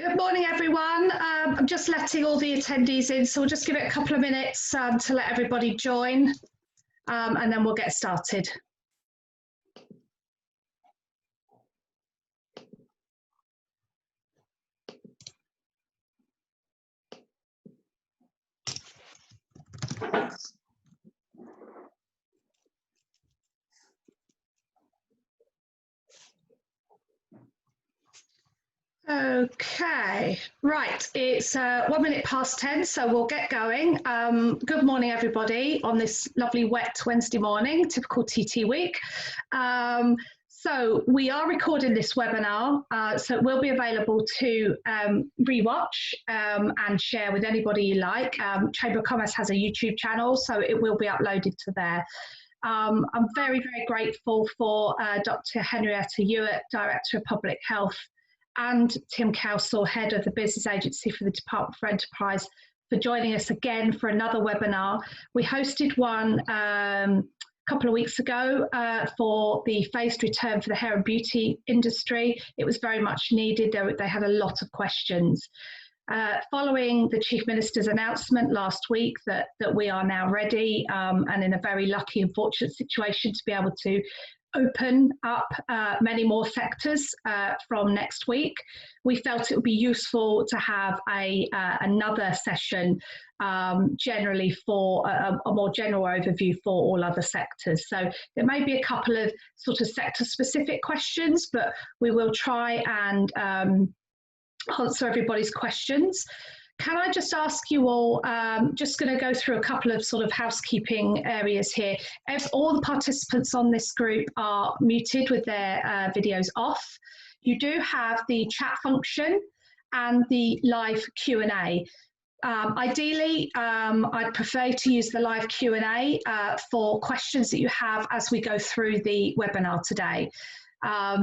Good morning, everyone. I'm just letting all the attendees in, so we'll just give it a couple of minutes to let everybody join, and then we'll get started. Okay, right, it's 1 minute past 10, so we'll get going. Good morning, everybody, on this lovely wet Wednesday morning, typical TT week. So we are recording this webinar, so it will be available to rewatch and share with anybody you like. Chamber of Commerce has a YouTube channel, so it will be uploaded to there. I'm very, very grateful for Dr Henrietta Ewart, Director of Public Health, and Tim Cowsill, Head of the Business Agency for the Department for Enterprise, for joining us again for another webinar. We hosted one a couple of weeks ago for the phased return for the hair and beauty industry. It was very much needed. They had a lot of questions. Following the Chief Minister's announcement last week that we are now ready and in a very lucky and fortunate situation to be able to open up many more sectors from next week, we felt it would be useful to have another session generally for a more general overview for all other sectors. So there may be a couple of sort of sector specific questions, but we will try and answer everybody's questions. Can I just ask you all, just going to go through a couple of sort of housekeeping areas here. All the participants on this group are muted with their videos off. You do have the chat function and the live Q&A. Ideally, I'd prefer to use the live Q&A for questions that you have as we go through the webinar today.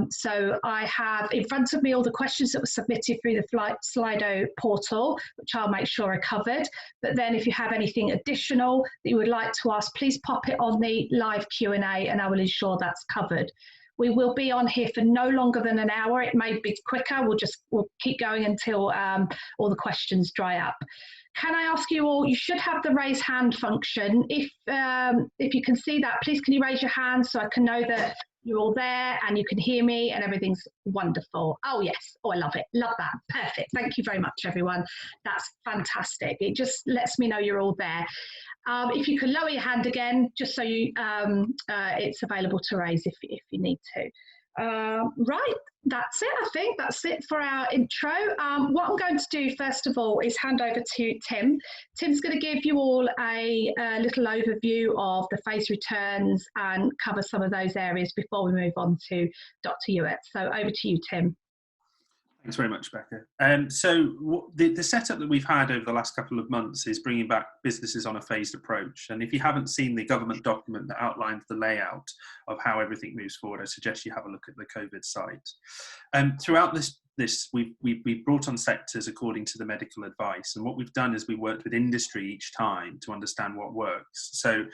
So I have in front of me all the questions that were submitted through the Slido portal, which I'll make sure are covered. But then if you have anything additional that you would like to ask, please pop it on the live Q&A and I will ensure that's covered. We will be on here for no longer than an hour. It may be quicker. We'll keep going until all the questions dry up. Can I ask you all, you should have the raise hand function. If you can see that, please can you raise your hand so I can know that you're all there and you can hear me and everything's wonderful. Oh yes, oh I love it, love that, perfect. Thank you very much everyone, that's fantastic. It just lets me know you're all there. If you can lower your hand again, just so you it's available to raise if you need to. Right, that's it. I think that's it for our intro. What I'm going to do first of all is hand over to Tim. Tim's going to give you all a little overview of the phase returns and cover some of those areas before we move on to Dr. Ewart. So over to you, Tim. Thanks very much, Becca. So the setup that we've had over the last couple of months is bringing back businesses on a phased approach. And if you haven't seen the government document that outlines the layout of how everything moves forward, I suggest you have a look at the COVID site. Throughout this we've brought on sectors according to the medical advice. And what we've done is we worked with industry each time to understand what works. So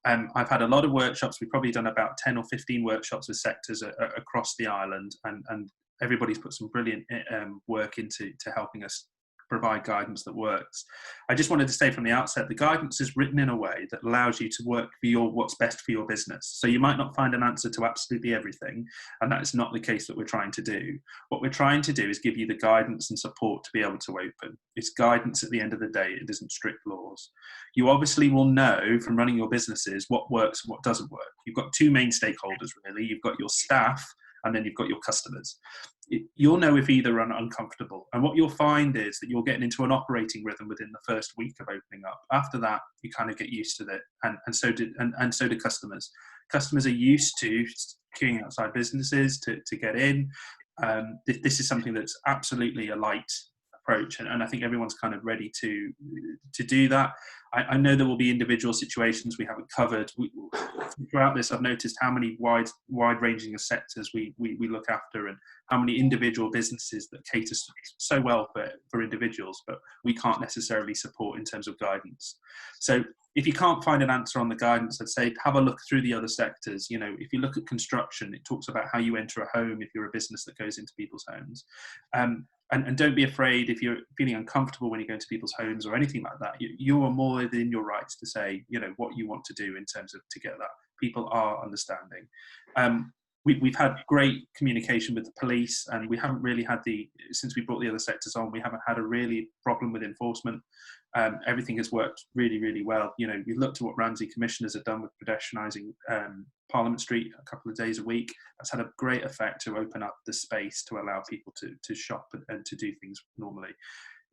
I've had a lot of workshops. We've probably done about 10 or 15 workshops with sectors across the island, and everybody's put some brilliant work into helping us provide guidance that works. I just wanted to say from the outset, the guidance is written in a way that allows you to work for what's best for your business. So you might not find an answer to absolutely everything, and that is not the case that we're trying to do. What we're trying to do is give you the guidance and support to be able to open. It's guidance at the end of the day, it isn't strict laws. You obviously will know from running your businesses what works and what doesn't work. You've got two main stakeholders really. You've got your staff, and then you've got your customers. You'll know if either are uncomfortable. And what you'll find is that you're getting into an operating rhythm within the first week of opening up. After that, you kind of get used to it. And so do customers. Customers are used to queuing outside businesses to get in. This is something that's absolutely a light approach. And I think everyone's kind of ready to do that. I know there will be individual situations we haven't covered. Throughout this, I've noticed how many wide-ranging of sectors we look after, and how many individual businesses that cater so well for individuals, but we can't necessarily support in terms of guidance. So if you can't find an answer on the guidance, I'd say have a look through the other sectors. You know, if you look at construction, it talks about how you enter a home if you're a business that goes into people's homes. And don't be afraid if you're feeling uncomfortable when you go into people's homes or anything like that. You are more within your rights to say, you know, what you want to do in terms of to get that. People are understanding. We've had great communication with the police, and we haven't really had since we brought the other sectors on, we haven't had a really problem with enforcement. Everything has worked really, really well. You know, we looked at what Ramsey commissioners have done with pedestrianising Parliament Street a couple of days a week. That's had a great effect to open up the space to allow people to shop and to do things normally.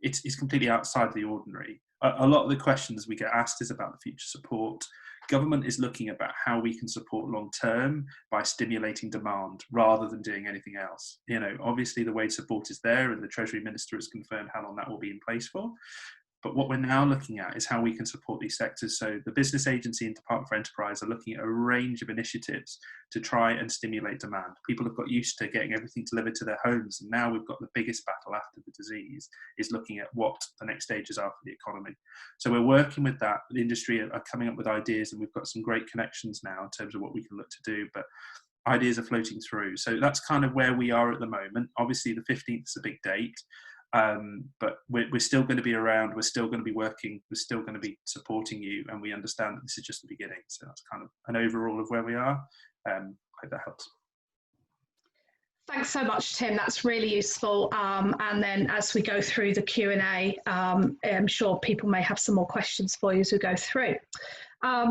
It's completely outside the ordinary. A lot of the questions we get asked is about the future support. Government is looking about how we can support long term by stimulating demand rather than doing anything else. You know, obviously the wage support is there, and the Treasury Minister has confirmed how long that will be in place for. But what we're now looking at is how we can support these sectors. So the Business Agency and Department for Enterprise are looking at a range of initiatives to try and stimulate demand. People have got used to getting everything delivered to their homes, and now we've got the biggest battle after the disease is looking at what the next stages are for the economy. So we're working with that. The industry are coming up with ideas, and we've got some great connections now in terms of what we can look to do. But ideas are floating through. So that's kind of where we are at the moment. Obviously, the 15th is a big date. But we're still going to be around, we're still going to be working, we're still going to be supporting you, and we understand that this is just the beginning. So that's kind of an overall of where we are. I hope that helps. Thanks so much, Tim. That's really useful. And then as we go through the Q&A, I'm sure people may have some more questions for you as we go through.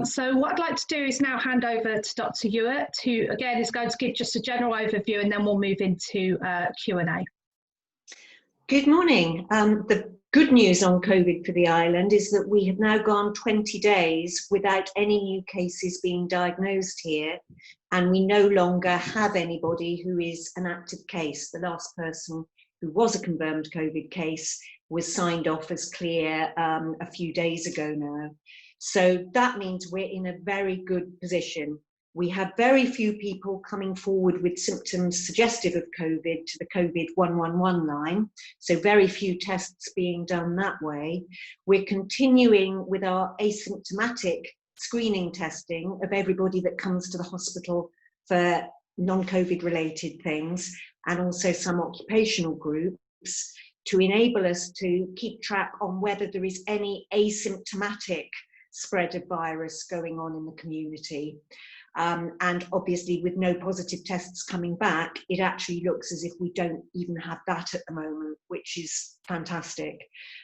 So what I'd like to do is now hand over to Dr. Ewart, who again is going to give just a general overview, and then we'll move into Q&A. Good morning. The good news on COVID for the island is that we have now gone 20 days without any new cases being diagnosed here, and we no longer have anybody who is an active case. The last person who was a confirmed COVID case was signed off as clear a few days ago now. So that means we're in a very good position. We have very few people coming forward with symptoms suggestive of COVID to the COVID 111 line, so very few tests being done that way. We're continuing with our asymptomatic screening testing of everybody that comes to the hospital for non-COVID related things, and also some occupational groups, to enable us to keep track on whether there is any asymptomatic spread of virus going on in the community. And obviously with no positive tests coming back, it actually looks as if we don't even have that at the moment, which is fantastic.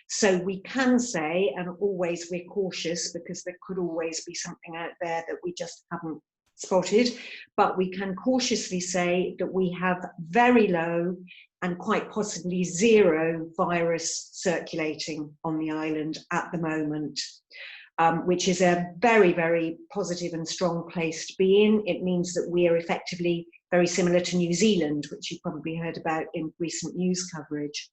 So we can say, and always we're cautious because there could always be something out there that we just haven't spotted, but we can cautiously say that we have very low and quite possibly zero virus circulating on the island at the moment. Which is a very, very positive and strong place to be in. It means that we are effectively very similar to New Zealand, which you've probably heard about in recent news coverage.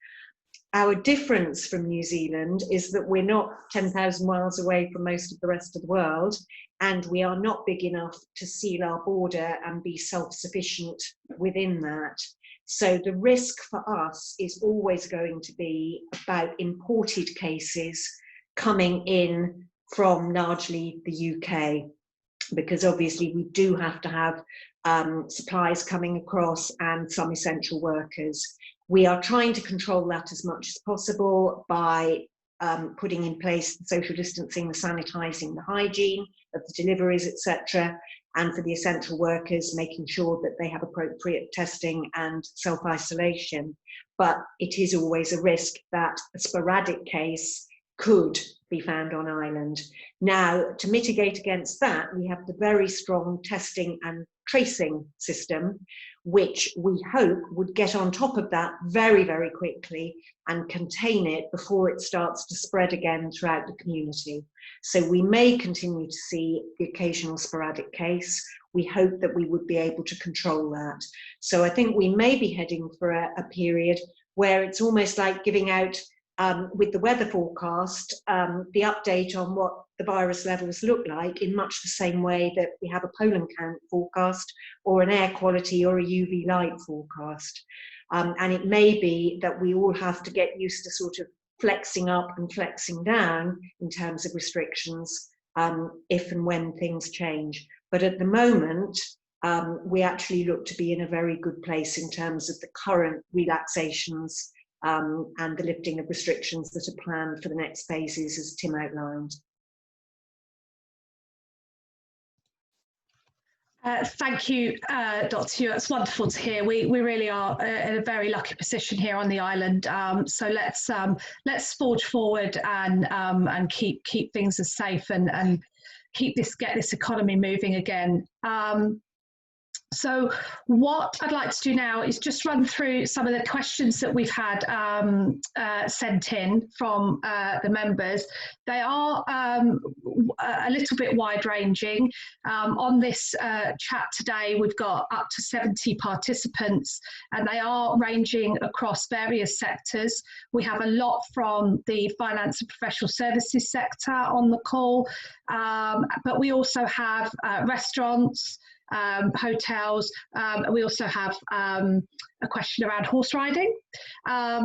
Our difference from New Zealand is that we're not 10,000 miles away from most of the rest of the world, and we are not big enough to seal our border and be self-sufficient within that. So the risk for us is always going to be about imported cases coming in from largely the UK, because obviously we do have to have supplies coming across and some essential workers. We are trying to control that as much as possible by putting in place the social distancing, the sanitising, the hygiene of the deliveries, etc. And for the essential workers, making sure that they have appropriate testing and self-isolation. But it is always a risk that a sporadic case could be found on island. Now, to mitigate against that, we have the very strong testing and tracing system, which we hope would get on top of that very, very quickly and contain it before it starts to spread again throughout the community. So we may continue to see the occasional sporadic case. We hope that we would be able to control that. So I think we may be heading for a period where it's almost like giving out with the weather forecast, the update on what the virus levels look like in much the same way that we have a pollen count forecast or an air quality or a UV light forecast. And it may be that we all have to get used to sort of flexing up and flexing down in terms of restrictions if and when things change. But at the moment, we actually look to be in a very good place in terms of the current relaxations and the lifting of restrictions that are planned for the next phases, as Tim outlined. Thank you, Dr. Ewart. It's wonderful to hear. We really are in a very lucky position here on the island. So let's forge forward and keep things as safe and get this economy moving again. So what I'd like to do now is just run through some of the questions that we've had sent in from the members. They are a little bit wide-ranging. On this chat today, we've got up to 70 participants, and they are ranging across various sectors. We have a lot from the finance and professional services sector on the call, but we also have restaurants, hotels. We also have a question around horse riding.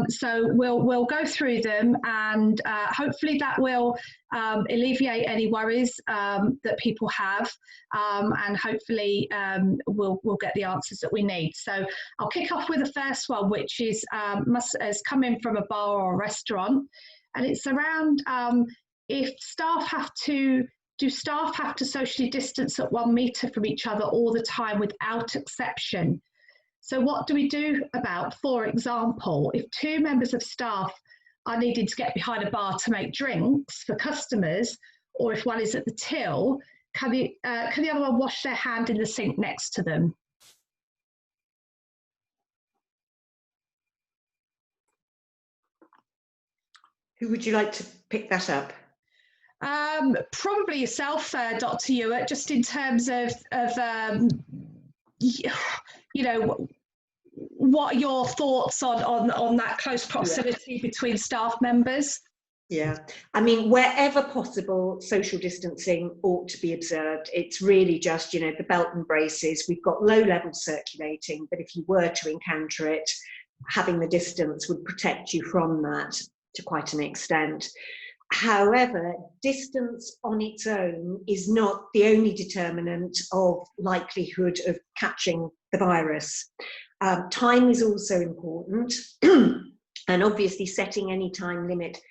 So we'll go through them, and hopefully that will alleviate any worries that people have, and hopefully we'll get the answers that we need. So I'll kick off with the first one, which is has come in from a bar or a restaurant, and it's around if staff have to. Do staff have to socially distance at 1 metre from each other all the time without exception? So what do we do about, for example, if 2 members of staff are needing to get behind a bar to make drinks for customers, or if one is at the till, can the other one wash their hand in the sink next to them? Who would you like to pick that up? Probably yourself, Dr. Ewart, just in terms of you know, what are your thoughts on that close proximity between staff members? Yeah, I mean, wherever possible, social distancing ought to be observed. It's really just, you know, the belt and braces. We've got low level circulating, but if you were to encounter it, having the distance would protect you from that to quite an extent. However, distance on its own is not the only determinant of likelihood of catching the virus. Time is also important, and obviously setting any time limit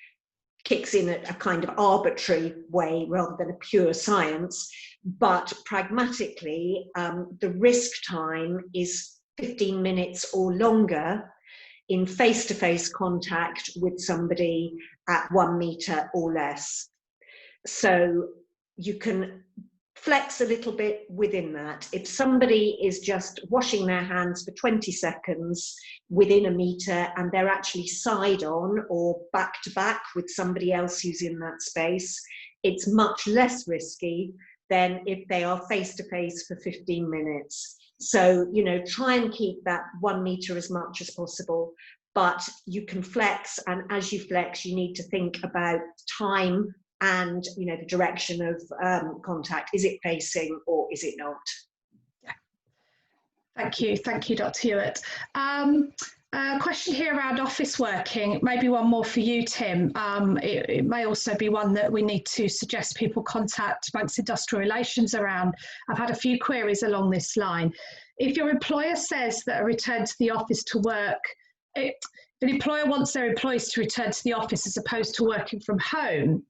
kicks in at a kind of arbitrary way rather than a pure science. But pragmatically, the risk time is 15 minutes or longer in face-to-face contact with somebody at 1 metre or less. So you can flex a little bit within that. If somebody is just washing their hands for 20 seconds within a metre and they're actually side on or back to back with somebody else who's in that space, it's much less risky than if they are face-to-face for 15 minutes. So, you know, try and keep that 1 metre as much as possible, but you can flex, and as you flex, you need to think about time and, you know, the direction of contact. Is it facing or is it not? Yeah. Thank you, Dr. Ewart. A question here around office working, maybe one more for you, Tim. It may also be one that we need to suggest people contact amongst industrial relations around. I've had a few queries along this line. If your employer says that a return to the office to work, if an employer wants their employees to return to the office as opposed to working from home,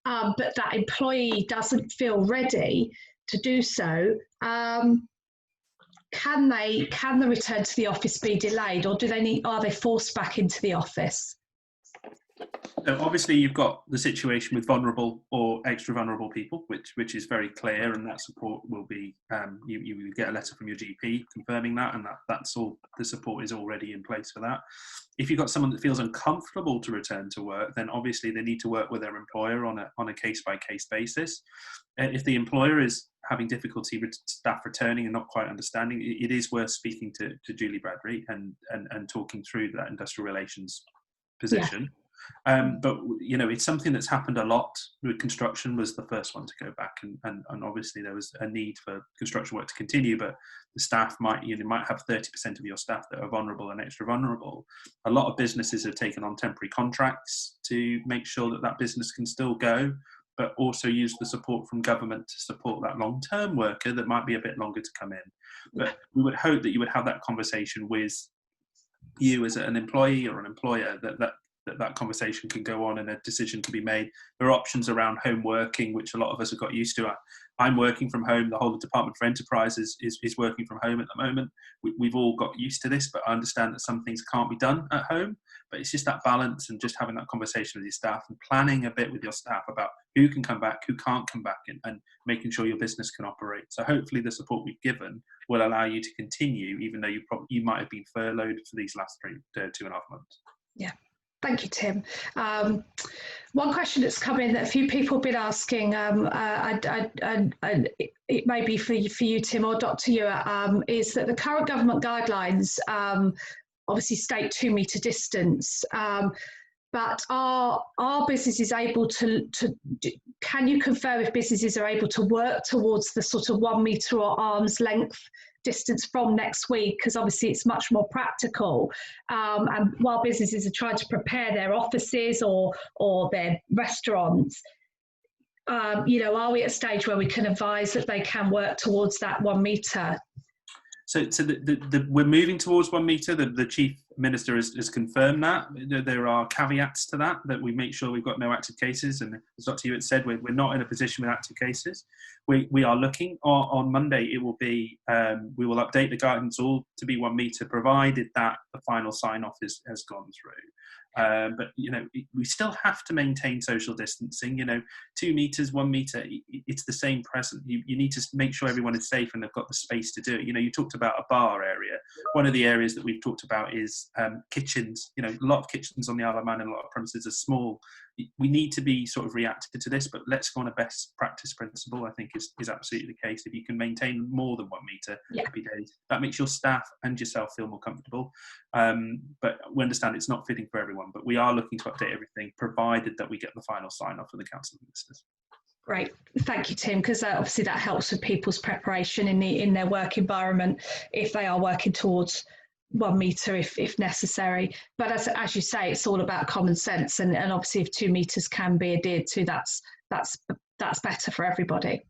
but that employee doesn't feel ready to do so, can the return to the office be delayed, or are they forced back into the office? So obviously you've got the situation with vulnerable or extra vulnerable people, which is very clear, and that support will be, you get a letter from your GP confirming that, and that's all, the support is already in place for that. If you've got someone that feels uncomfortable to return to work, then obviously they need to work with their employer on a case-by-case basis. If the employer is having difficulty with staff returning and not quite understanding, it is worth speaking to Julie Bradbury and talking through that industrial relations position. But you know, it's something that's happened a lot. With construction was the first one to go back, and obviously there was a need for construction work to continue, but the staff might have 30% of your staff that are vulnerable and extra vulnerable. A lot of businesses have taken on temporary contracts to make sure that that business can still go, but also use the support from government to support that long-term worker that might be a bit longer to come in. But we would hope that you would have that conversation with you as an employee or an employer, that conversation can go on and a decision can be made. There are options around home working, which a lot of us have got used to. I'm working from home. The whole Department for Enterprise is working from home at the moment. We've all got used to this, but I understand that some things can't be done at home. But it's just that balance and just having that conversation with your staff and planning a bit with your staff about who can come back, who can't come back, and making sure your business can operate. So hopefully the support we've given will allow you to continue, even though you might have been furloughed for these last 2.5 months. Yeah. Thank you, Tim. One question that's come in that a few people have been asking, it may be for you, Tim, or Dr. Ewart, is that the current government guidelines obviously state 2 metre distance, but are businesses able to can you confirm if businesses are able to work towards the sort of 1 metre or arm's length distance from next week, because obviously it's much more practical, and while businesses are trying to prepare their offices or their restaurants, are we at a stage where we can advise that they can work towards that 1 metre? So we're moving towards 1 metre. The Chief Minister has confirmed that. There are caveats to that we make sure we've got no active cases. And as Dr. Ewart said, we're not in a position with active cases. We are looking. On Monday, it will be, we will update the guidance all to be 1 metre, provided that the final sign-off has gone through. But we still have to maintain social distancing. 2 metres, 1 metre, it's the same present. You need to make sure everyone is safe and they've got the space to do it. You talked about a bar area. One of the areas that we've talked about is kitchens. A lot of kitchens on the Isle of Man and a lot of premises are small. We need to be sort of reactive to this, but let's go on a best practice principle, I think is absolutely the case. If you can maintain more than 1 metre, happy days. That makes your staff and yourself feel more comfortable. But we understand it's not fitting for everyone, but we are looking to update everything, provided that we get the final sign-off from the Council of Ministers. Great, thank you, Tim, because obviously that helps with people's preparation in their work environment if they are working towards 1 metre if necessary. But as you say, it's all about common sense, and obviously if 2 metres can be adhered to, that's better for everybody.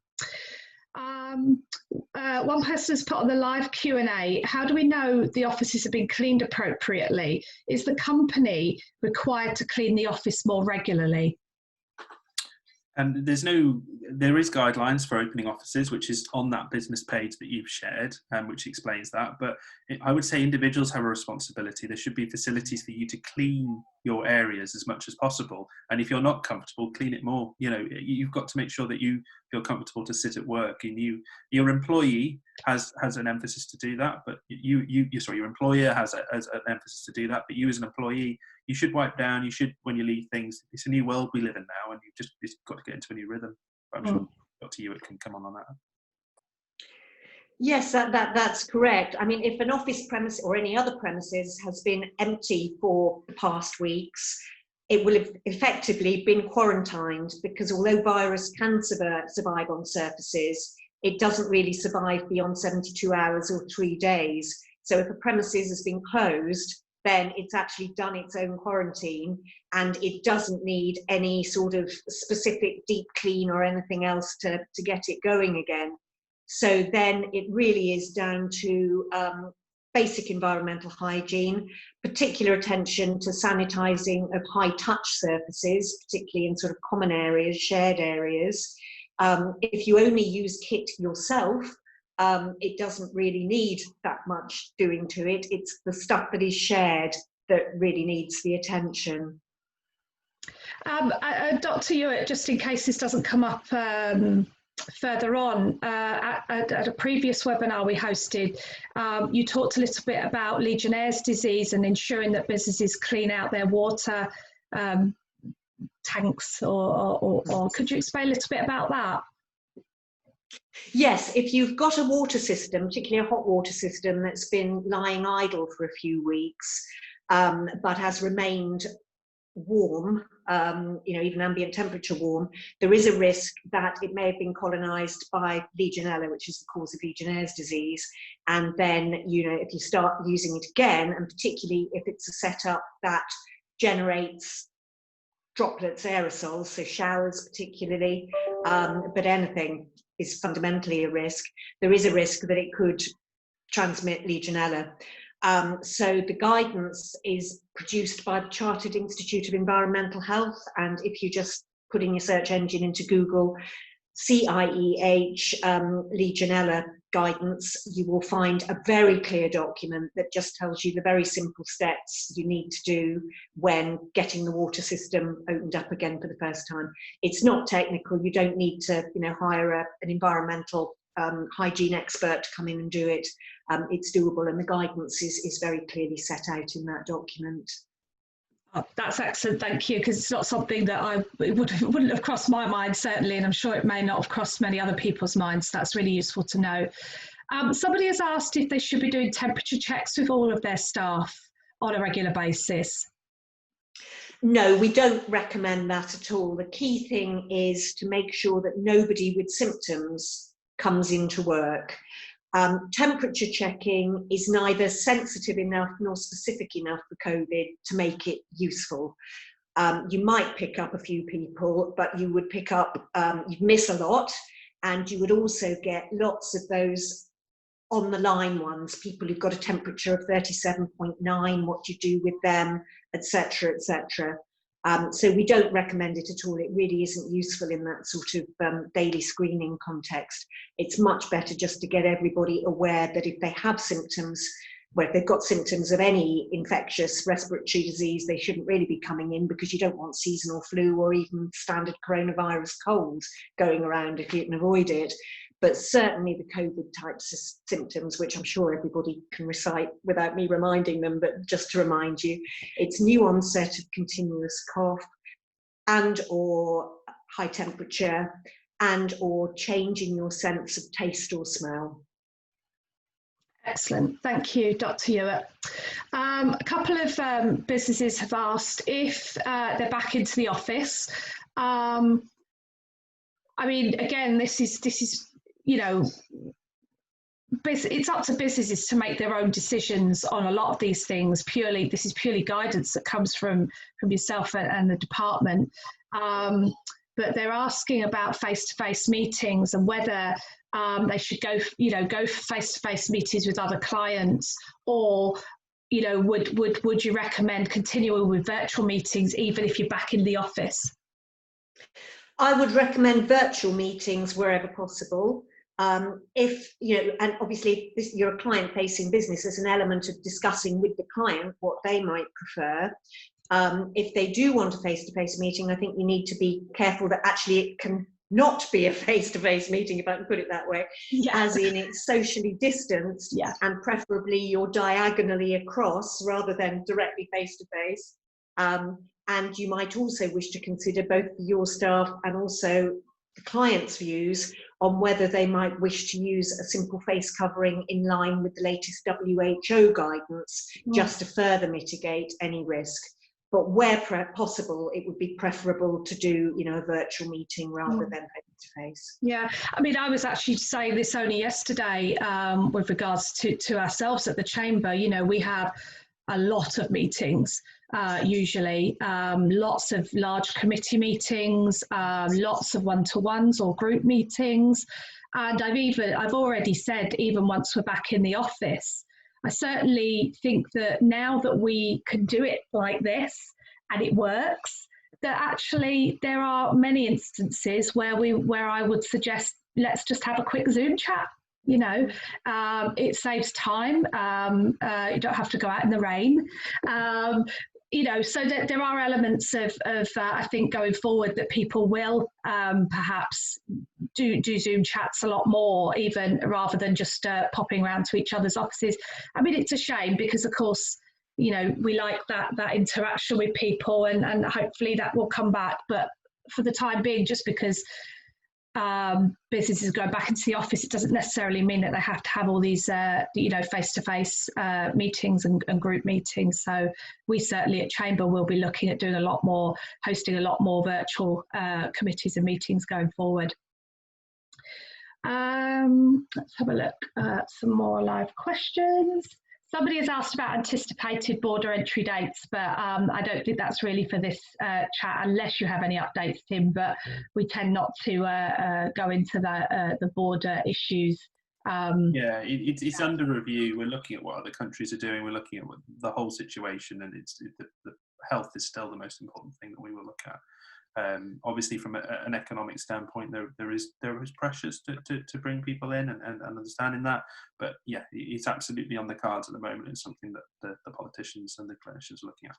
One person has put on the live Q&A, how do we know the offices have been cleaned appropriately? Is the company required to clean the office more regularly? And there is guidelines for opening offices, which is on that business page that you've shared, which explains that. But I would say individuals have a responsibility. There should be facilities for you to clean your areas as much as possible. And if you're not comfortable, clean it more. You've got to make sure that you feel comfortable to sit at work. And your employee has an emphasis to do that, but your employer has an emphasis to do that. But you as an employee, you should wipe down. You should, when you leave things. It's a new world we live in now, and you've just got to get into a new rhythm. But I'm sure Dr. Ewart can come on that. Yes, that's correct. I mean, if an office premise or any other premises has been empty for the past weeks, it will have effectively been quarantined, because although virus can survive on surfaces, it doesn't really survive beyond 72 hours or 3 days. So if a premises has been closed, then it's actually done its own quarantine, and it doesn't need any sort of specific deep clean or anything else to get it going again. So then it really is down to basic environmental hygiene, particular attention to sanitising of high-touch surfaces, particularly in sort of common areas, shared areas. If you only use kit yourself, it doesn't really need that much doing to it. It's the stuff that is shared that really needs the attention. Dr. Ewart, just in case this doesn't come up further on, at a previous webinar we hosted, you talked a little bit about Legionnaire's disease and ensuring that businesses clean out their water tanks, or could you explain a little bit about that? Yes, if you've got a water system, particularly a hot water system that's been lying idle for a few weeks, but has remained warm, even ambient temperature warm, there is a risk that it may have been colonized by Legionella, which is the cause of Legionnaire's disease. And then, if you start using it again, and particularly if it's a setup that generates droplets, aerosols, so showers particularly, but anything is fundamentally a risk. There is a risk that it could transmit Legionella. So the guidance is produced by the Chartered Institute of Environmental Health, and if you just put in your search engine into Google CIEH Legionella guidance, you will find a very clear document that just tells you the very simple steps you need to do when getting the water system opened up again for the first time. It's not technical. You don't need to hire an environmental hygiene expert to come in and do it. It's doable, and the guidance is very clearly set out in that document. Oh, that's excellent, thank you, because it's not something that wouldn't have crossed my mind, certainly, and I'm sure it may not have crossed many other people's minds. That's really useful to know. Somebody has asked if they should be doing temperature checks with all of their staff on a regular basis. No, we don't recommend that at all. The key thing is to make sure that nobody with symptoms comes into work. Temperature checking is neither sensitive enough nor specific enough for COVID to make it useful. You might pick up a few people, but you would pick up, you'd miss a lot, and you would also get lots of those on the line ones, people who've got a temperature of 37.9, what do you do with them, etc., etc. So we don't recommend it at all. It really isn't useful in that sort of daily screening context. It's much better just to get everybody aware that if they have symptoms, well, if they've got symptoms of any infectious respiratory disease, they shouldn't really be coming in, because you don't want seasonal flu or even standard coronavirus colds going around if you can avoid it. But certainly the COVID type symptoms, which I'm sure everybody can recite without me reminding them, but just to remind you, it's new onset of continuous cough and or high temperature and or change in your sense of taste or smell. Excellent, thank you, Dr. Ewart. A couple of businesses have asked if they're back into the office. I mean, again, this is it's up to businesses to make their own decisions on a lot of these things. This is purely guidance that comes from yourself and the department. But they're asking about face-to-face meetings and whether they should go for face-to-face meetings with other clients, or would you recommend continuing with virtual meetings even if you're back in the office? I would recommend virtual meetings wherever possible. If and obviously if you're a client-facing business, there's an element of discussing with the client what they might prefer. If they do want a face-to-face meeting, I think you need to be careful that actually it can not be a face-to-face meeting, if I can put it that way, as in it's socially distanced, and preferably you're diagonally across rather than directly face-to-face. And you might also wish to consider both your staff and also the client's views on whether they might wish to use a simple face covering in line with the latest WHO guidance, just to further mitigate any risk. But where possible, it would be preferable to do, a virtual meeting rather than face-to-face. Yeah, I mean, I was actually saying this only yesterday with regards to ourselves at the Chamber. We have a lot of meetings, usually, lots of large committee meetings, lots of one-to-ones or group meetings. And I've already said, even once we're back in the office, I certainly think that now that we can do it like this and it works, that actually there are many instances where I would suggest let's just have a quick Zoom chat. It saves time. You don't have to go out in the rain. So that there are elements of I think going forward that people will perhaps do Zoom chats a lot more, even rather than just popping around to each other's offices. I mean, it's a shame because, of course, we like that interaction with people, and hopefully that will come back. But for the time being, just because businesses going back into the office, it doesn't necessarily mean that they have to have all these, face-to-face meetings and group meetings. So we certainly at Chamber will be looking at doing a lot more, hosting a lot more virtual committees and meetings going forward. Let's have a look. Some more live questions. Somebody has asked about anticipated border entry dates, but I don't think that's really for this chat, unless you have any updates, Tim. But we tend not to go into the border issues. Yeah, it's under review. We're looking at what other countries are doing. We're looking at the whole situation, and the health is still the most important thing that we will look at. Obviously, from an economic standpoint, there is pressures to bring people in and understanding that. But yeah, it's absolutely on the cards at the moment. It's something that the politicians and the clinicians are looking at.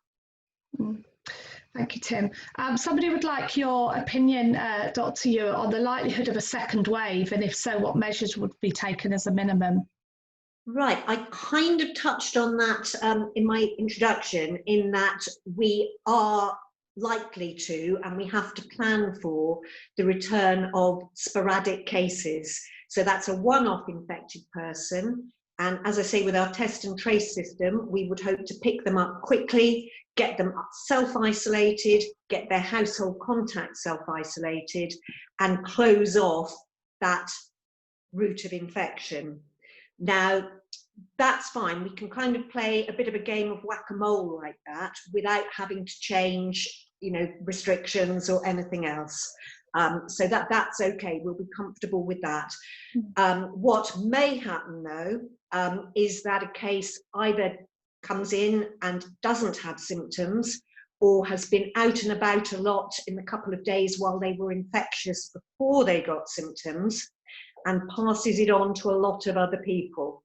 Thank you, Tim. Somebody would like your opinion, Dr. Ewart, on the likelihood of a second wave, and if so, what measures would be taken as a minimum? Right, I kind of touched on that in my introduction, in that we are likely to, and we have to plan for, the return of sporadic cases. So that's a one-off infected person. And as I say, with our test and trace system, we would hope to pick them up quickly, get them self-isolated, get their household contacts self-isolated, and close off that route of infection. Now, that's fine. We can kind of play a bit of a game of whack-a-mole like that without having to change, restrictions or anything else. So that's okay. We'll be comfortable with that. What may happen though is that a case either comes in and doesn't have symptoms, or has been out and about a lot in the couple of days while they were infectious before they got symptoms, and passes it on to a lot of other people.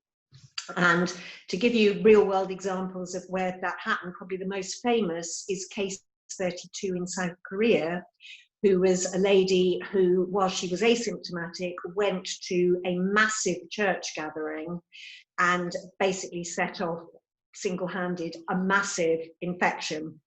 And to give you real world examples of where that happened, probably the most famous is case 32 in South Korea, who was a lady who, while she was asymptomatic, went to a massive church gathering and basically set off single-handed a massive infection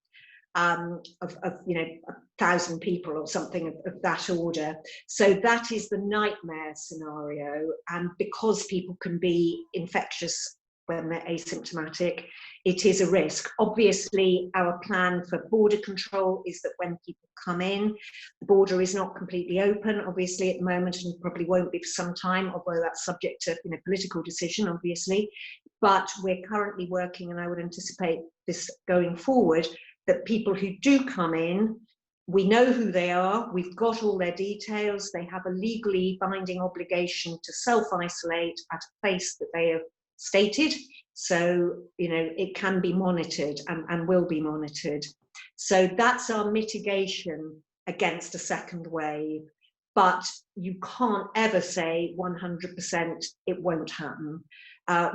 of 1,000 people or something of that order. So that is the nightmare scenario. And because people can be infectious when they're asymptomatic, it is a risk. Obviously, our plan for border control is that when people come in, the border is not completely open, obviously, at the moment, and probably won't be for some time, although that's subject to political decision, obviously. But we're currently working, and I would anticipate this going forward, that people who do come in, we know who they are, we've got all their details, they have a legally binding obligation to self-isolate at a place that they have stated. So, it can be monitored and will be monitored. So that's our mitigation against a second wave. But you can't ever say 100% it won't happen.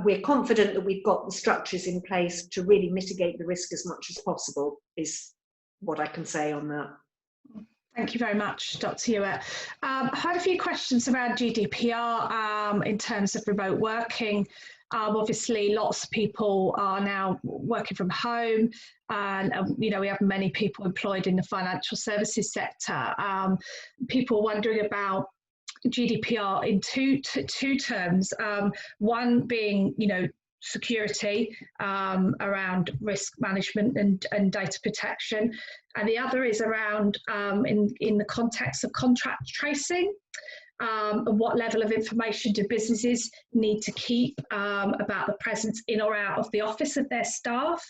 We're confident that we've got the structures in place to really mitigate the risk as much as possible, is what I can say on that. Thank you very much, Dr. Ewart. I had a few questions around GDPR in terms of remote working. Obviously, lots of people are now working from home, and we have many people employed in the financial services sector. People wondering about GDPR in two terms. One being, security around risk management and data protection, and the other is around in the context of contact tracing. And what level of information do businesses need to keep about the presence in or out of the office of their staff?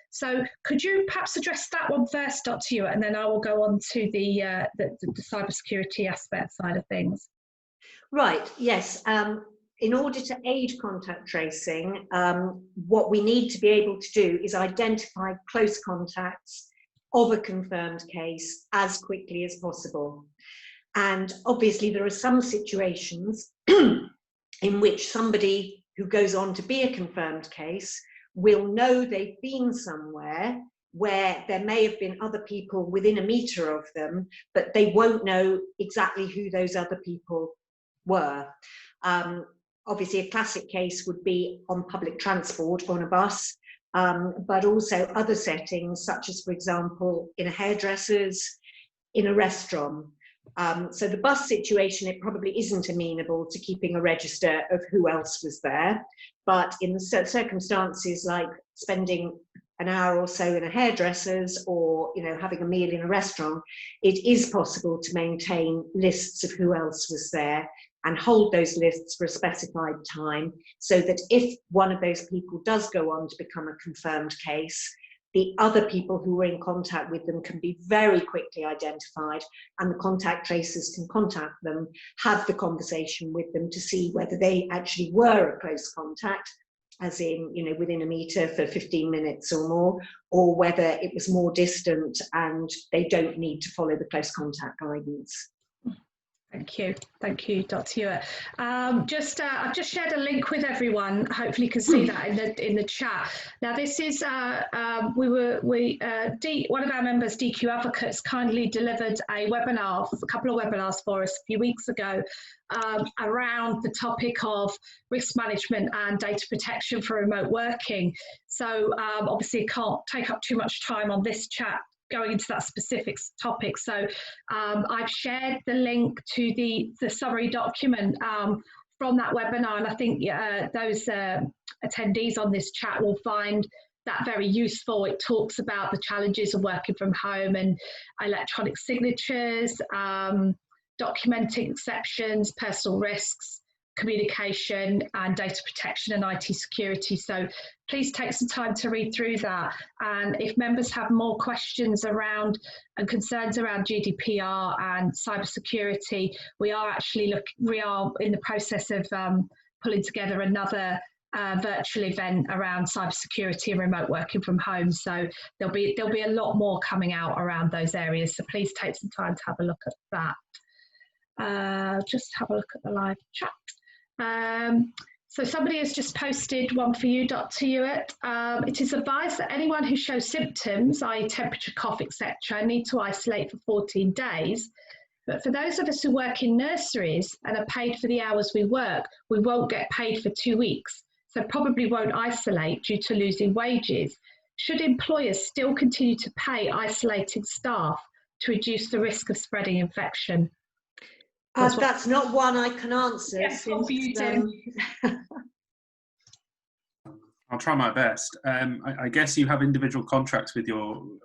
So could you perhaps address that one first, Dr. Ewart, and then I will go on to the cybersecurity aspect side of things. Right, yes. In order to aid contact tracing, what we need to be able to do is identify close contacts of a confirmed case as quickly as possible. And obviously there are some situations in which somebody who goes on to be a confirmed case will know they've been somewhere where there may have been other people within a metre of them, but they won't know exactly who those other people were. Obviously a classic case would be on public transport, on a bus, but also other settings, such as, for example, in a hairdresser's, in a restaurant. So the bus situation, it probably isn't amenable to keeping a register of who else was there. But in the circumstances like spending an hour or so in a hairdresser's, or having a meal in a restaurant, it is possible to maintain lists of who else was there and hold those lists for a specified time, so that if one of those people does go on to become a confirmed case, the other people who were in contact with them can be very quickly identified, and the contact tracers can contact them, have the conversation with them to see whether they actually were a close contact, as in, within a metre for 15 minutes or more, or whether it was more distant and they don't need to follow the close contact guidance. Thank you, Dr. Ewart. I've just shared a link with everyone. Hopefully, you can see that in the chat. Now, this is one of our members, DQ Advocates, kindly delivered a couple of webinars for us a few weeks ago around the topic of risk management and data protection for remote working. So, obviously, can't take up too much time on this chat going into that specific topic. So I've shared the link to the summary document from that webinar, and I think those attendees on this chat will find that very useful. It talks about the challenges of working from home and electronic signatures, documenting exceptions, personal risks, communication and data protection and IT security. So please take some time to read through that. And if members have more questions around and concerns around GDPR and cybersecurity, we are in the process of pulling together another virtual event around cybersecurity and remote working from home. So there'll be a lot more coming out around those areas. So please take some time to have a look at that. Just have a look at the live chat. So somebody has just posted one for you, Dr. Ewart. It is advised that anyone who shows symptoms, i.e. temperature, cough, etc., need to isolate for 14 days. But for those of us who work in nurseries and are paid for the hours we work, we won't get paid for 2 weeks, so probably won't isolate due to losing wages. Should employers still continue to pay isolated staff to reduce the risk of spreading infection? That's not one I can answer. Yes, for you, Tim. I'll try my best. I guess you have individual contracts with your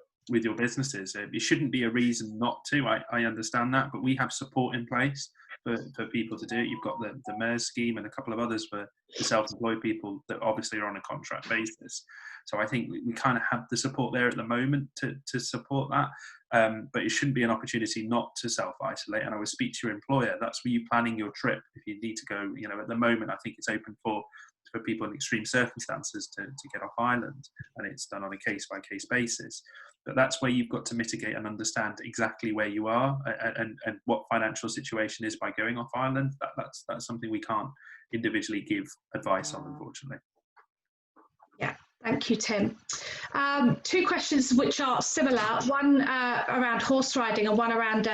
businesses. It shouldn't be a reason not to. I understand that, but we have support in place for people to do it. You've got the MERS scheme and a couple of others for self-employed people that obviously are on a contract basis. So I think we kind of have the support there at the moment to support that. But it shouldn't be an opportunity not to self-isolate. And I would speak to your employer. That's where you're planning your trip. If you need to go, at the moment, I think it's open for people in extreme circumstances to get off island, and it's done on a case-by-case basis. But that's where you've got to mitigate and understand exactly where you are and what financial situation is by going off island. That's something we can't individually give advice on, unfortunately. Yeah. Thank you, Tim. 2 questions which are similar, one around horse riding and one around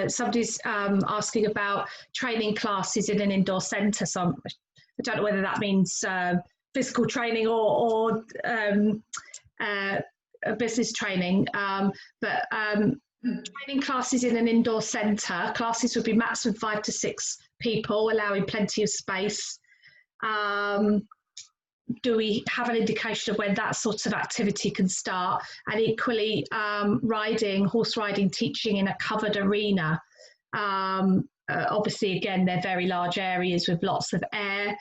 somebody's asking about training classes in an indoor centre. So I don't know whether that means physical training or business training, but training classes in an indoor centre, classes would be maximum 5 to 6 people, allowing plenty of space. Do we have an indication of when that sort of activity can start? And equally, horse riding teaching in a covered arena. Obviously, again, they're very large areas with lots of air.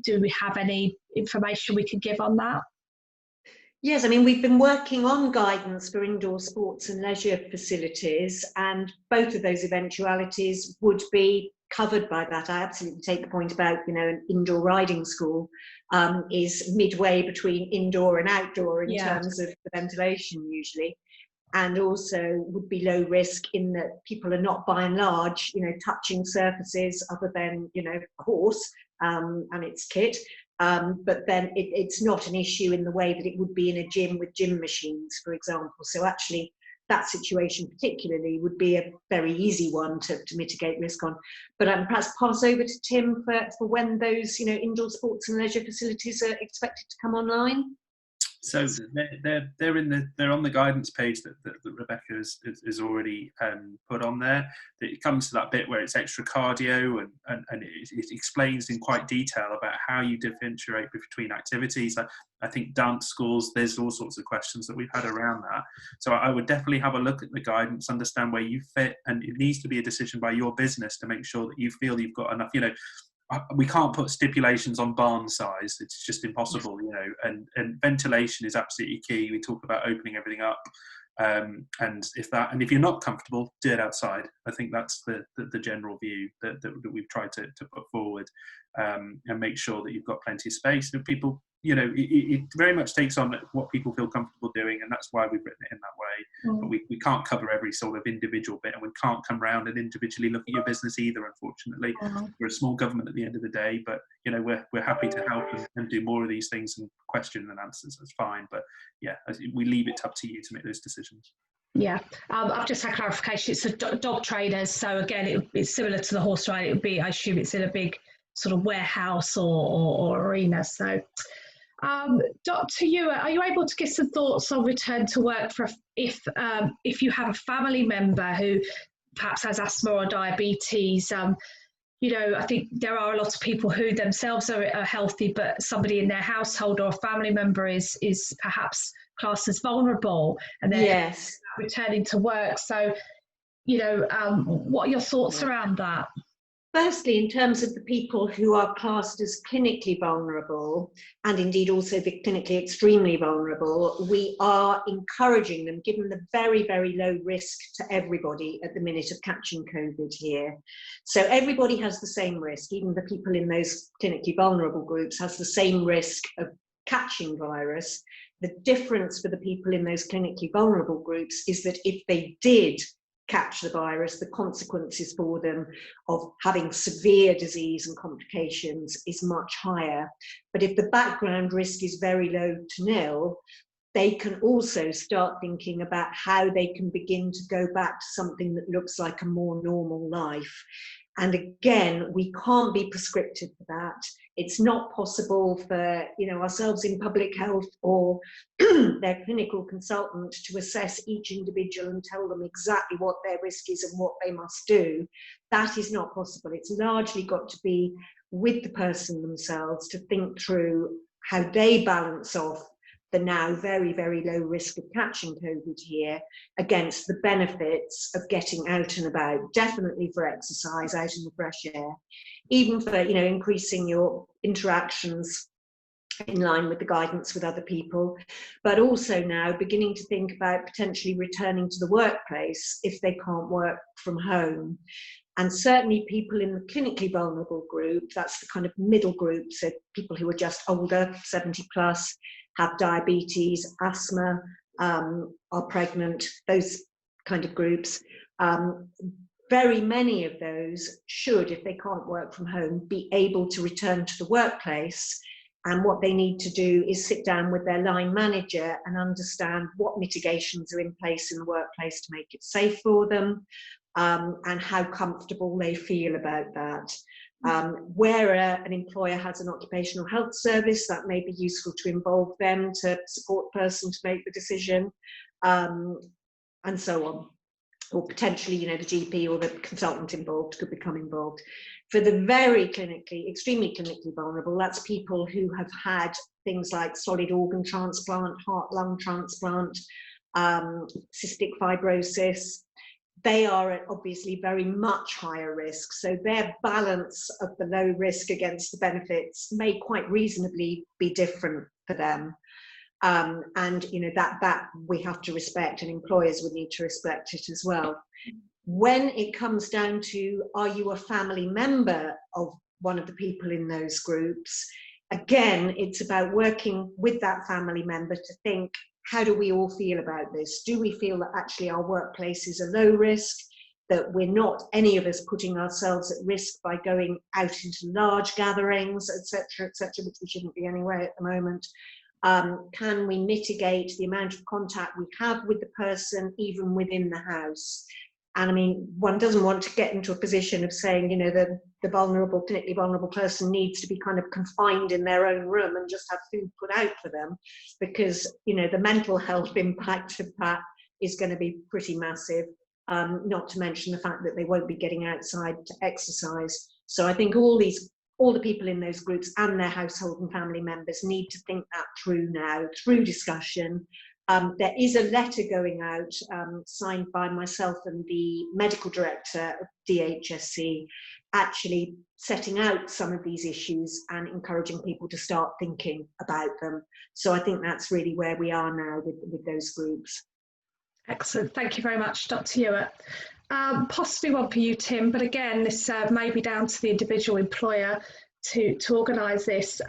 Do we have any information we could give on that? Yes, I mean, we've been working on guidance for indoor sports and leisure facilities, and both of those eventualities would be covered by that. I absolutely take the point about, an indoor riding school is midway between indoor and outdoor in terms of the ventilation usually, and also would be low risk in that people are not by and large, touching surfaces other than, a horse and its kit. But then it's not an issue in the way that it would be in a gym with gym machines, for example. So actually, that situation particularly would be a very easy one to mitigate risk on. But perhaps pass over to Tim for when those indoor sports and leisure facilities are expected to come online. So they're on the guidance page that Rebecca has already put on there. It comes to that bit where it's extra cardio and it explains in quite detail about how you differentiate between activities. I think dance schools, there's all sorts of questions that we've had around that. So I would definitely have a look at the guidance, understand where you fit, and it needs to be a decision by your business to make sure that you feel you've got enough, we can't put stipulations on barn size. It's just impossible, and ventilation is absolutely key. We talk about opening everything up. And if you're not comfortable, do it outside. I think that's the general view that we've tried to put forward, and make sure that you've got plenty of space. And people, it very much takes on what people feel comfortable doing, and that's why we've written it in that way. But we can't cover every sort of individual bit, and we can't come round and individually look at your business either, unfortunately. We're a small government at the end of the day, but we're happy to help and do more of these things and question and answers. That's fine, but yeah, we leave it up to you to make those decisions. Yeah, I've just had clarification. It's a dog trainers, so again, it's similar to the horse ride. It would be, I assume, it's in a big sort of warehouse or arena. So, Dr. Ewart, are you able to give some thoughts on return to work for if you have a family member who perhaps has asthma or diabetes? I think there are a lot of people who themselves are healthy, but somebody in their household or a family member is perhaps classed as vulnerable, and they're returning to work. So, what are your thoughts around that? Firstly, in terms of the people who are classed as clinically vulnerable, and indeed also the clinically extremely vulnerable, we are encouraging them, given the very, very low risk to everybody at the minute of catching COVID here. So everybody has the same risk, even the people in those clinically vulnerable groups has the same risk of catching virus. The difference for the people in those clinically vulnerable groups is that if they did catch the virus, the consequences for them of having severe disease and complications is much higher. But if the background risk is very low to nil, they can also start thinking about how they can begin to go back to something that looks like a more normal life. And again, we can't be prescriptive for that. It's not possible for ourselves in public health or their clinical consultant to assess each individual and tell them exactly what their risk is and what they must do. That is not possible. It's largely got to be with the person themselves to think through how they balance off the now very, very low risk of catching COVID here against the benefits of getting out and about, definitely for exercise, out in the fresh air, even for, increasing your interactions in line with the guidance with other people, but also now beginning to think about potentially returning to the workplace if they can't work from home. And certainly people in the clinically vulnerable group, that's the kind of middle group, so people who are just older, 70 plus, have diabetes, asthma, are pregnant, those kind of groups. Very many of those should, if they can't work from home, be able to return to the workplace. And what they need to do is sit down with their line manager and understand what mitigations are in place in the workplace to make it safe for them, and how comfortable they feel about that. Where an employer has an occupational health service, that may be useful to involve them to support the person to make the decision, and so on. Or potentially, the GP or the consultant involved could become involved. For the very extremely clinically vulnerable, that's people who have had things like solid organ transplant, heart-lung transplant, cystic fibrosis. They are at obviously very much higher risk. So their balance of the low risk against the benefits may quite reasonably be different for them. And that we have to respect, and employers would need to respect it as well. When it comes down to, are you a family member of one of the people in those groups? Again, it's about working with that family member to think, how do we all feel about this? Do we feel that actually our workplace is a low risk, that we're not, any of us, putting ourselves at risk by going out into large gatherings, etc., which we shouldn't be anyway at the moment? Can we mitigate the amount of contact we have with the person, even within the house? And I mean, one doesn't want to get into a position of saying, you know, the vulnerable, particularly vulnerable person needs to be kind of confined in their own room and just have food put out for them, because, you know, the mental health impact of that is going to be pretty massive, not to mention the fact that they won't be getting outside to exercise. So I think all the people in those groups and their household and family members need to think that through now, through discussion. There is a letter going out signed by myself and the medical director of DHSC, actually setting out some of these issues and encouraging people to start thinking about them. So I think that's really where we are now with those groups. Excellent. Thank you very much, Dr. Ewart. Possibly one for you, Tim, but again, this may be down to the individual employer to organise this.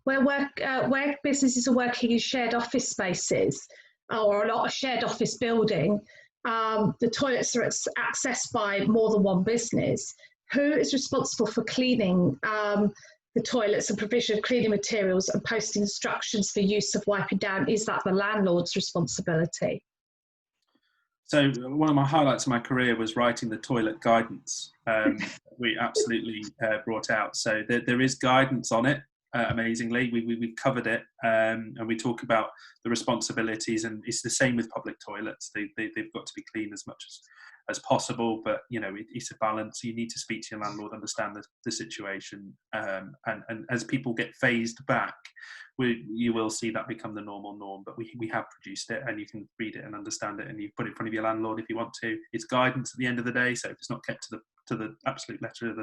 Where businesses are working in shared office spaces or a lot of shared office building, the toilets are accessed by more than one business. Who is responsible for cleaning the toilets and provision of cleaning materials and posting instructions for use of wiping down? Is that the landlord's responsibility? So one of my highlights of my career was writing the toilet guidance. We absolutely brought out. So there is guidance on it. Amazingly, we've covered it, and we talk about the responsibilities, and it's the same with public toilets. They've got to be clean as much as possible, but you know, it's a balance. You need to speak to your landlord, understand the situation, and as people get phased back, you will see that become the normal norm. But we have produced it, and you can read it and understand it, and you put it in front of your landlord if you want to. It's guidance at the end of the day, so if it's not kept to the absolute letter of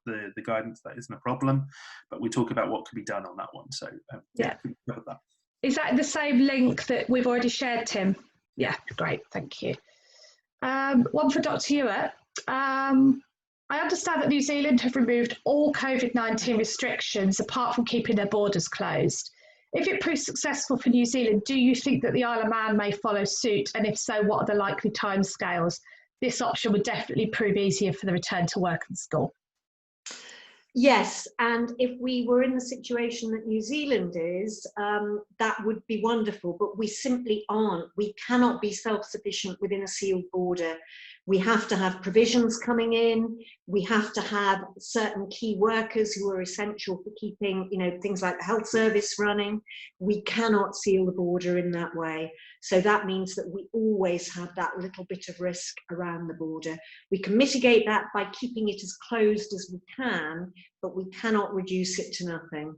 the guidance, that isn't a problem. But we talk about what could be done on that one. So yeah, that. Is that the same link that we've already shared, Tim? Yeah, great, thank you. One for Dr. Ewart. I understand that New Zealand have removed all COVID-19 restrictions apart from keeping their borders closed. If it proves successful for New Zealand, do you think that the Isle of Man may follow suit? And if so, what are the likely timescales? This option would definitely prove easier for the return to work and school. Yes, and if we were in the situation that New Zealand is, that would be wonderful, but we simply aren't. We cannot be self-sufficient within a sealed border. We have to have provisions coming in. We have to have certain key workers who are essential for keeping, you know, things like the health service running. We cannot seal the border in that way. So that means that we always have that little bit of risk around the border. We can mitigate that by keeping it as closed as we can, but we cannot reduce it to nothing.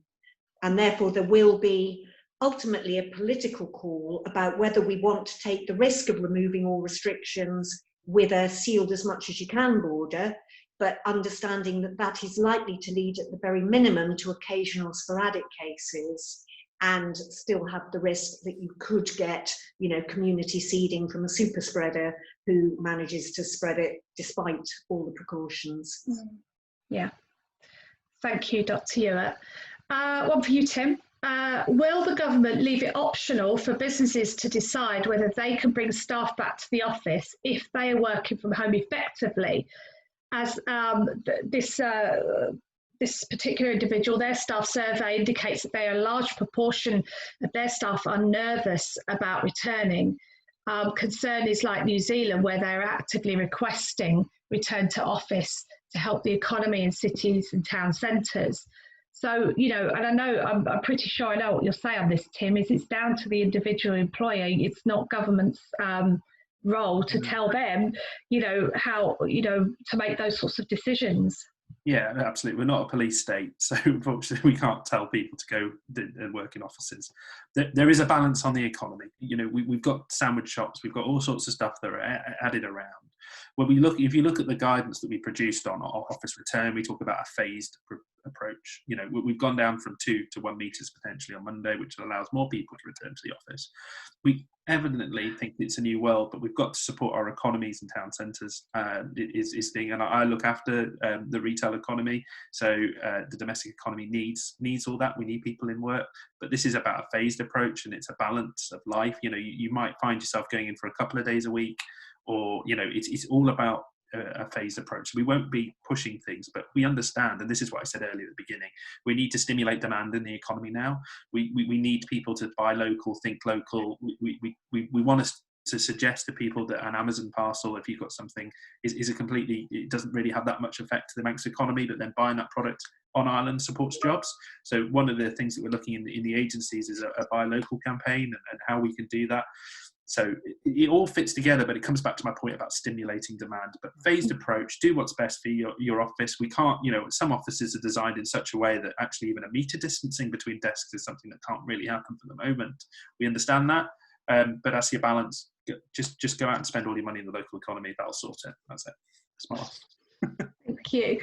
And therefore there will be ultimately a political call about whether we want to take the risk of removing all restrictions with a sealed as much as you can border, but understanding that that is likely to lead at the very minimum to occasional sporadic cases, and still have the risk that you could get, you know, community seeding from a super spreader who manages to spread it despite all the precautions. Yeah, thank you, Dr. Ewart. One for you, Tim. Will the government leave it optional for businesses to decide whether they can bring staff back to the office if they are working from home effectively? As this particular individual, their staff survey indicates that a large proportion of their staff are nervous about returning. Concern is like New Zealand, where they're actively requesting return to office to help the economy in cities and town centres. So, you know, and I know, I'm pretty sure I know what you'll say on this, Tim, is it's down to the individual employer. It's not government's role to tell them, you know, how, you know, to make those sorts of decisions. Yeah, absolutely. We're not a police state, so unfortunately we can't tell people to go and work in offices. There is a balance on the economy. You know, we've got sandwich shops, we've got all sorts of stuff that are added around. When if you look at the guidance that we produced on office return, we talk about a phased approach. You know, we've gone down from 2 to 1 metres potentially on Monday, which allows more people to return to the office. We evidently think it's a new world, but we've got to support our economies and town centres. Is thing, and I look after the retail economy, so the domestic economy needs all that. We need people in work, but this is about a phased approach, and it's a balance of life. You know, you might find yourself going in for a couple of days a week, or you know, it's all about a phased approach. We won't be pushing things, but we understand, and this is what I said earlier at the beginning, we need to stimulate demand in the economy now. We need people to buy local, think local. We want to to suggest to people that an Amazon parcel, if you've got something, is a completely, it doesn't really have that much effect to the Manx economy, but then buying that product on Ireland supports jobs. So one of the things that we're looking in the agencies is a buy local campaign and how we can do that. So it all fits together, but it comes back to my point about stimulating demand. But phased approach, do what's best for your office. We can't, some offices are designed in such a way that actually even a metre distancing between desks is something that can't really happen for the moment. We understand that, but as your balance, just go out and spend all your money in the local economy. That'll sort it. That's it. Smart. Thank you.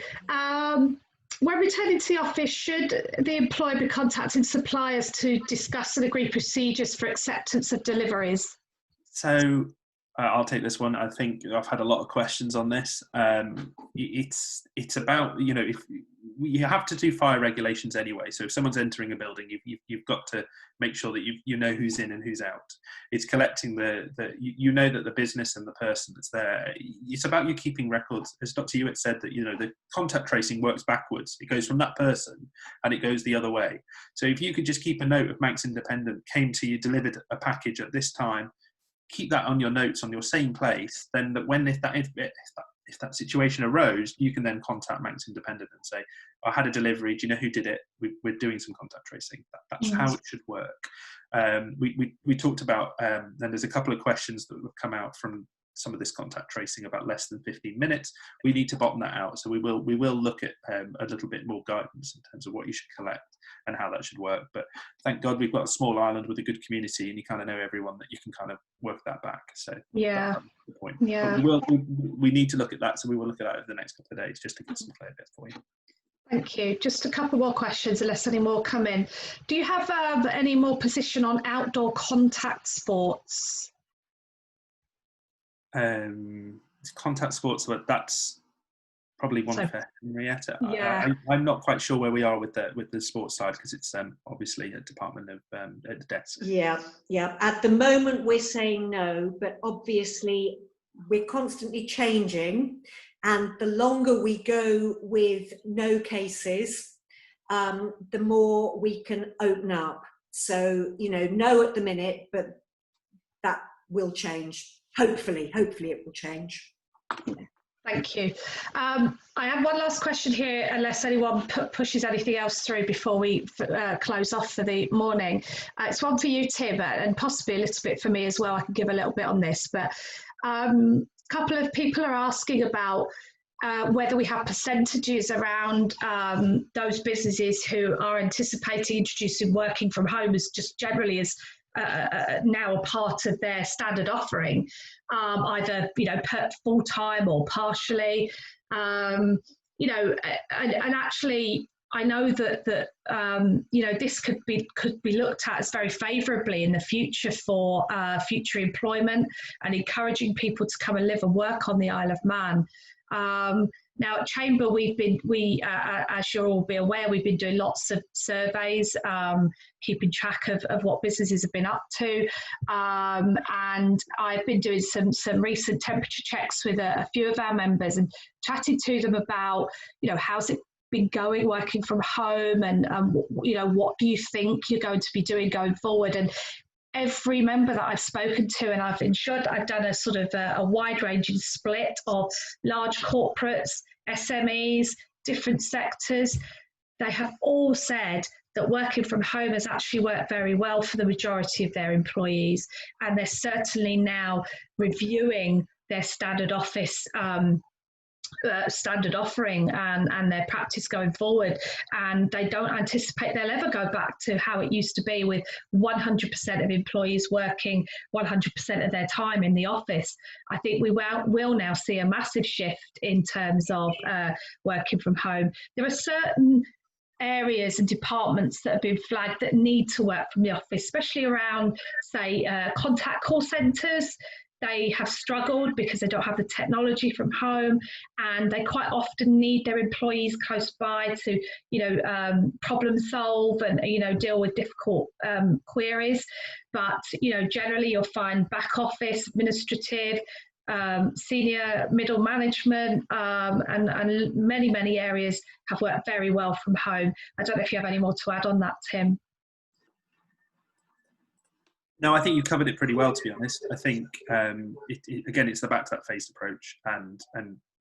When returning to the office, should the employer be contacting suppliers to discuss and agree procedures for acceptance of deliveries? So I'll take this one. I think I've had a lot of questions on this. It's about, if you have to do fire regulations anyway. So if someone's entering a building, you've got to make sure that you know who's in and who's out. It's collecting that the business and the person that's there. It's about you keeping records. As Dr. Ewart said, that the contact tracing works backwards. It goes from that person and it goes the other way. So if you could just keep a note of Manx Independent came to you, delivered a package at this time, keep that on your notes on your same place, then that when if that situation arose, you can then contact Manx Independent and say, I had a delivery, do you know who did it? We're doing some contact tracing. That's how it should work. We talked about, and there's a couple of questions that have come out from some of this contact tracing about less than 15 minutes. We need to bottom that out. So we will look at a little bit more guidance in terms of what you should collect and how that should work. But thank God we've got a small island with a good community, and you kind of know everyone that you can kind of work that back. So yeah, that's the point. Yeah. But we need to look at that. So we will look at that over the next couple of days just to get some clear bits for you. Thank you. Just a couple more questions, unless any more come in. Do you have any more position on outdoor contact sports? Contact sports, but that's probably one for Henrietta. Yeah. I'm not quite sure where we are with the sports side, because it's obviously a department of at the desk. Yeah. At the moment, we're saying no, but obviously we're constantly changing, and the longer we go with no cases, the more we can open up. So no at the minute, but that will change. Hopefully it will change. Thank you. I have one last question here, unless anyone pushes anything else through before we close off for the morning. It's one for you, Tim, and possibly a little bit for me as well. I can give a little bit on this, but a couple of people are asking about whether we have percentages around those businesses who are anticipating introducing working from home as just generally as now a part of their standard offering, either full-time or partially, and actually I know that this could be looked at as very favourably in the future for future employment and encouraging people to come and live and work on the Isle of Man. Now at Chamber, as you'll all be aware, we've been doing lots of surveys, keeping track of what businesses have been up to, and I've been doing some recent temperature checks with a few of our members and chatting to them about, how's it been going working from home, and what do you think you're going to be doing going forward. And every member that I've spoken to, and I've ensured I've done a sort of a wide-ranging split of large corporates, SMEs, different sectors, they have all said that working from home has actually worked very well for the majority of their employees, and they're certainly now reviewing their standard office standard offering and their practice going forward, and they don't anticipate they'll ever go back to how it used to be with 100% of employees working 100% of their time in the office. I think we will now see a massive shift in terms of working from home. There are certain areas and departments that have been flagged that need to work from the office, especially around, say, contact call centres. They have struggled because they don't have the technology from home, and they quite often need their employees close by to, problem solve and, deal with difficult queries. But, generally you'll find back office, administrative, senior middle management, and many areas have worked very well from home. I don't know if you have any more to add on that, Tim. No, I think you covered it pretty well, to be honest. I think, again, it's back to that phased approach and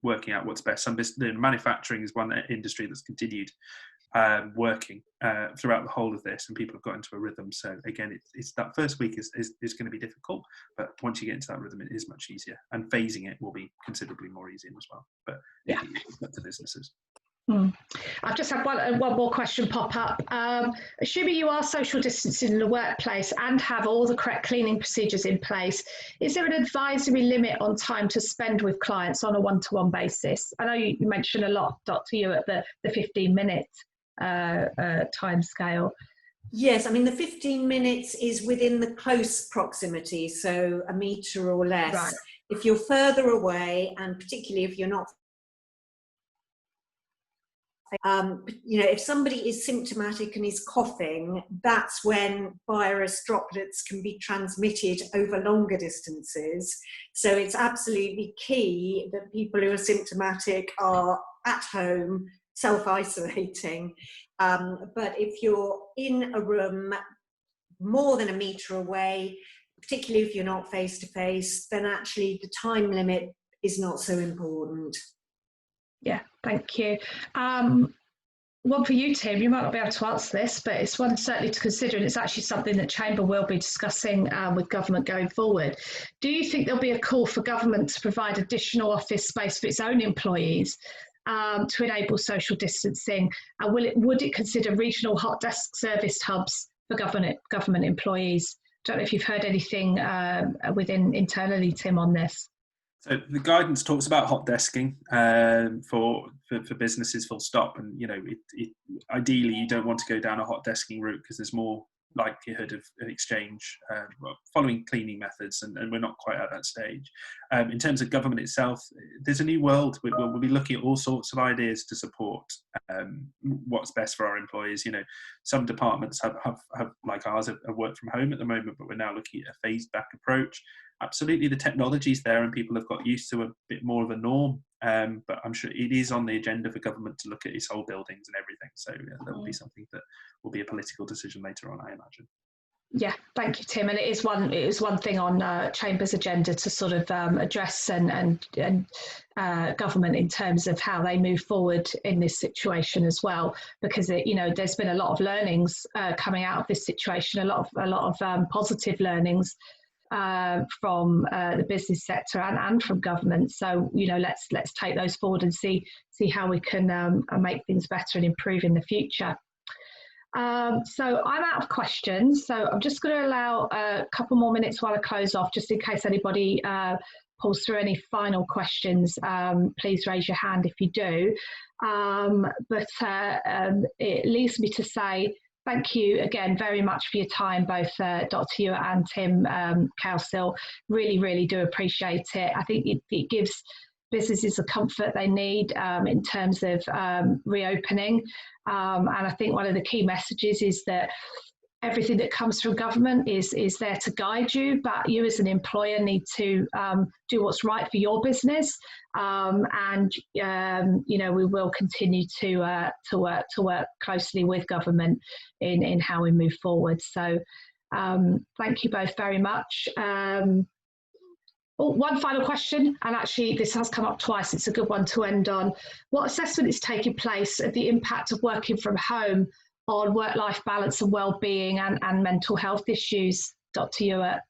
working out what's best. Manufacturing is one industry that's continued working throughout the whole of this, and people have got into a rhythm. So again, it's that first week is going to be difficult, but once you get into that rhythm, it is much easier, and phasing it will be considerably more easy as well. But yeah, it's up to businesses. I've just had one more question pop up. Assuming you are social distancing in the workplace and have all the correct cleaning procedures in place, is there an advisory limit on time to spend with clients on a one-to-one basis? I know you mentioned a lot, Dr. Ewart, the 15-minute time scale. Yes, I mean, the 15 minutes is within the close proximity, so a metre or less. Right. If you're further away, and particularly if you're not, if somebody is symptomatic and is coughing, that's when virus droplets can be transmitted over longer distances. So it's absolutely key that people who are symptomatic are at home, self-isolating. But if you're in a room more than a metre away, particularly if you're not face-to-face, then actually the time limit is not so important. Yeah, thank you. One for you, Tim. You might not be able to answer this, but it's one certainly to consider, and it's actually something that Chamber will be discussing with government going forward. Do you think there'll be a call for government to provide additional office space for its own employees to enable social distancing? And would it consider regional hot desk service hubs for government employees? Don't know if you've heard anything within internally, Tim, on this. So the guidance talks about hot desking for businesses, full stop. And ideally you don't want to go down a hot desking route because there's more likelihood of exchange following cleaning methods, and we're not quite at that stage. In terms of government itself, there's a new world. We'll be looking at all sorts of ideas to support what's best for our employees. Some departments have like ours have worked from home at the moment, but we're now looking at a phased back approach. Absolutely, the technology's there and people have got used to a bit more of a norm, but I'm sure it is on the agenda for government to look at its whole buildings and everything. So that will be something that will be a political decision later on, I imagine. Yeah, thank you, Tim. And it is one thing on Chamber's agenda to sort of address and government in terms of how they move forward in this situation as well, because there's been a lot of learnings coming out of this situation, a lot of positive learnings from the business sector and from government. So let's take those forward and see how we can make things better and improve in the future. So I'm out of questions, so I'm just going to allow a couple more minutes while I close off, just in case anybody pulls through any final questions. Please raise your hand if you do. But it leaves me to say thank you again very much for your time, both Dr. Ewart and Tim Cowsill. Really, really do appreciate it. I think it gives businesses the comfort they need in terms of reopening. And I think one of the key messages is that everything that comes from government is there to guide you, but you as an employer need to do what's right for your business. And we will continue to work closely with government in how we move forward. So thank you both very much. One final question, and actually this has come up twice, it's a good one to end on. What assessment is taking place of the impact of working from home on work-life balance and well-being and mental health issues, Dr. Ewart?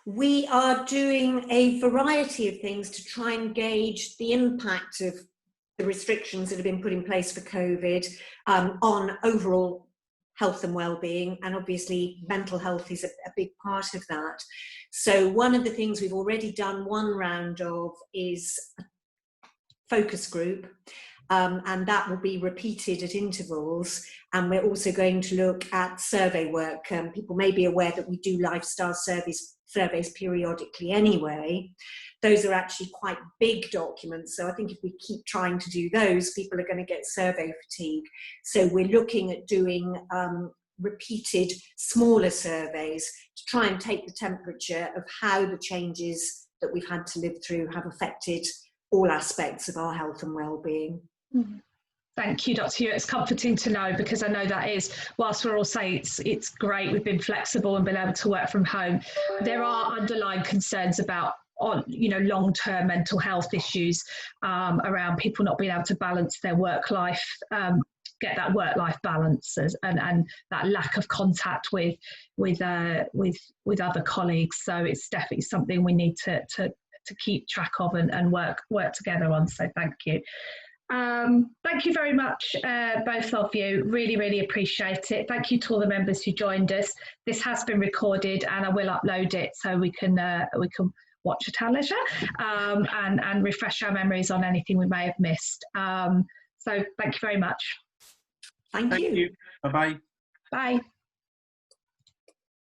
We are doing a variety of things to try and gauge the impact of the restrictions that have been put in place for COVID on overall health and well-being, and obviously mental health is a big part of that. So one of the things we've already done one round of is a focus group, and that will be repeated at intervals. And we're also going to look at survey work. People may be aware that we do lifestyle surveys periodically anyway. Those are actually quite big documents. So I think if we keep trying to do those, people are going to get survey fatigue. So we're looking at doing repeated smaller surveys to try and take the temperature of how the changes that we've had to live through have affected all aspects of our health and well-being. Thank you, Dr. Ewart. It's comforting to know, because I know that is, whilst we're all saying it's great, we've been flexible and been able to work from home, there are underlying concerns about long-term mental health issues around people not being able to balance their work life, get that work-life balance, and that lack of contact with other colleagues. So it's definitely something we need to keep track of and work together on. So thank you. Thank you very much, both of you. Really, really appreciate it. Thank you to all the members who joined us. This has been recorded, and I will upload it so we can watch at our leisure and refresh our memories on anything we may have missed. So thank you very much. Thank you. Bye-bye. Bye.